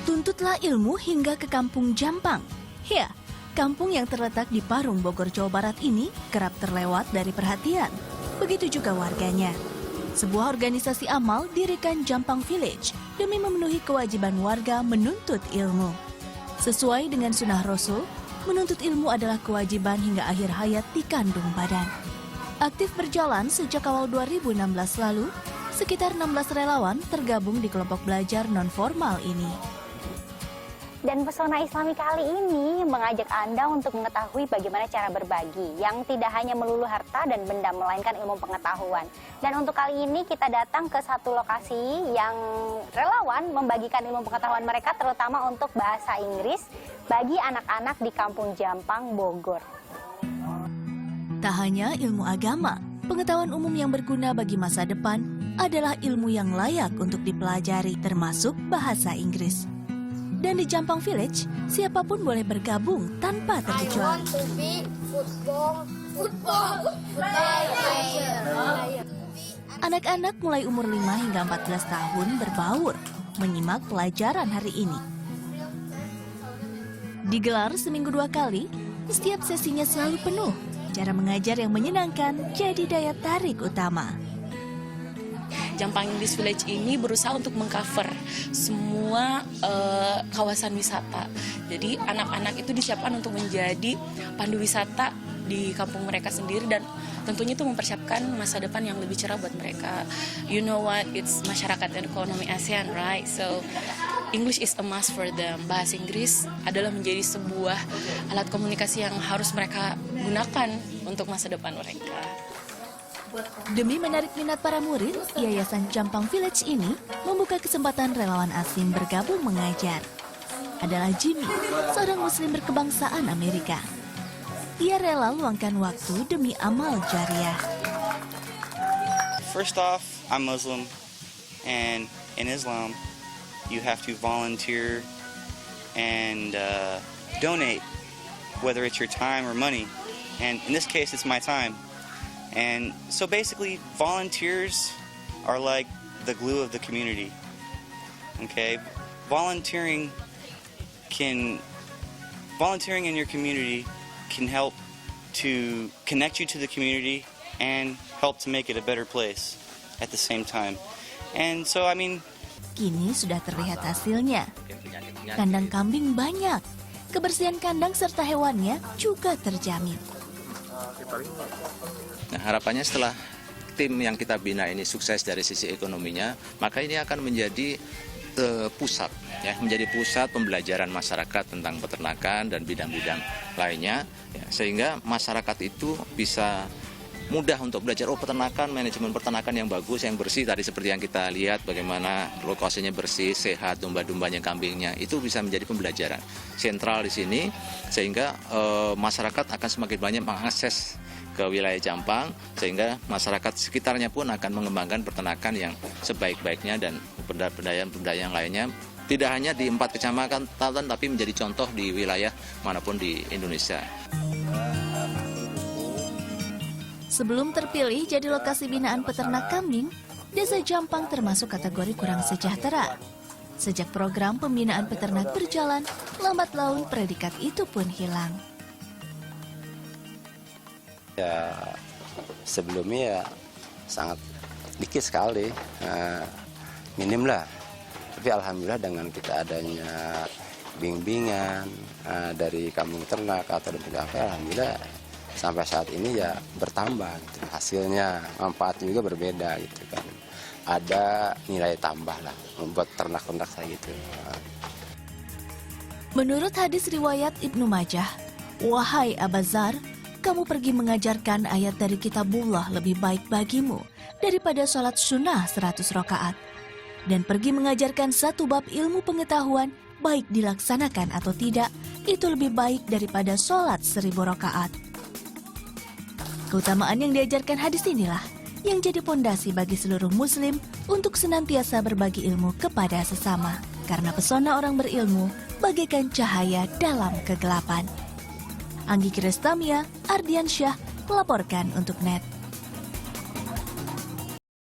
Tuntutlah ilmu hingga ke Kampung Jampang. Ya, kampung yang terletak di Parung, Bogor, Jawa Barat ini kerap terlewat dari perhatian. Begitu juga warganya. Sebuah organisasi amal dirikan Jampang Village demi memenuhi kewajiban warga menuntut ilmu. Sesuai dengan sunnah Rasul, menuntut ilmu adalah kewajiban hingga akhir hayat di kandung badan. Aktif berjalan sejak awal 2016 lalu, sekitar 16 relawan tergabung di kelompok belajar non-formal ini. Dan Pesona Islami kali ini mengajak Anda untuk mengetahui bagaimana cara berbagi yang tidak hanya melulu harta dan benda, melainkan ilmu pengetahuan. Dan untuk kali ini kita datang ke satu lokasi yang relawan membagikan ilmu pengetahuan mereka, terutama untuk bahasa Inggris bagi anak-anak di Kampung Jampang, Bogor. Tak hanya ilmu agama, pengetahuan umum yang berguna bagi masa depan adalah ilmu yang layak untuk dipelajari, termasuk bahasa Inggris. Dan di Jampang Village, siapapun boleh bergabung tanpa terkecuali. Anak-anak mulai umur 5 hingga 14 tahun berbaur, menyimak pelajaran hari ini. Digelar seminggu 2 kali, setiap sesinya selalu penuh. Cara mengajar yang menyenangkan jadi daya tarik utama. Jampang English Village ini berusaha untuk mengcover semua kawasan wisata. Jadi anak-anak itu disiapkan untuk menjadi pandu wisata di kampung mereka sendiri, dan tentunya itu mempersiapkan masa depan yang lebih cerah buat mereka. You know what, it's masyarakat dan ekonomi ASEAN, right? So English is a must for them. Bahasa Inggris adalah menjadi sebuah alat komunikasi yang harus mereka gunakan untuk masa depan mereka. Demi menarik minat para murid, Yayasan Jampang Village ini membuka kesempatan relawan asing bergabung mengajar. Adalah Jimmy, seorang muslim berkebangsaan Amerika. Ia rela luangkan waktu demi amal jariah. First off, I'm Muslim, and in Islam, you have to volunteer and donate, whether it's your time or money. And in this case, it's my time. And so basically, volunteers are like the glue of the community. Okay, volunteering in your community can help to connect you to the community and help to make it a better place at the same time. And so, I mean, Kini sudah terlihat hasilnya. Kandang kambing banyak, kebersihan kandang serta hewannya juga terjamin. Nah, harapannya setelah tim yang kita bina ini sukses dari sisi ekonominya, maka ini akan menjadi pusat, ya, menjadi pusat pembelajaran masyarakat tentang peternakan dan bidang-bidang lainnya, ya, sehingga masyarakat itu bisa mudah untuk belajar peternakan, manajemen peternakan yang bagus, yang bersih. Tadi seperti yang kita lihat bagaimana lokasinya bersih, sehat, domba-dombanya, kambingnya, itu bisa menjadi pembelajaran sentral di sini, sehingga masyarakat akan semakin banyak mengakses ke wilayah Jampang, sehingga masyarakat sekitarnya pun akan mengembangkan peternakan yang sebaik-baiknya dan pemberdayaan lainnya, tidak hanya di 4 kecamatan tapi menjadi contoh di wilayah manapun di Indonesia. Sebelum terpilih jadi lokasi binaan peternak kambing, Desa Jampang termasuk kategori kurang sejahtera. Sejak program pembinaan peternak berjalan, lambat laun predikat itu pun hilang. Ya, sebelumnya ya sangat dikit sekali, minim lah. Tapi alhamdulillah dengan kita adanya bimbingan dari kampung ternak atau dari alhamdulillah sampai saat ini ya bertambah gitu. Hasilnya, manfaatnya juga berbeda gitu kan. Ada nilai tambah lah membuat ternak-ternak saya gitu. Menurut hadis riwayat Ibnu Majah, "Wahai Abazar, kamu pergi mengajarkan ayat dari kitabullah lebih baik bagimu daripada sholat sunnah 100 rakaat. Dan pergi mengajarkan satu bab ilmu pengetahuan, baik dilaksanakan atau tidak, itu lebih baik daripada sholat 1000 rakaat. Keutamaan yang diajarkan hadis inilah yang jadi pondasi bagi seluruh muslim untuk senantiasa berbagi ilmu kepada sesama. Karena pesona orang berilmu bagaikan cahaya dalam kegelapan. Anggi Kirestamia, Ardiansyah melaporkan untuk NET.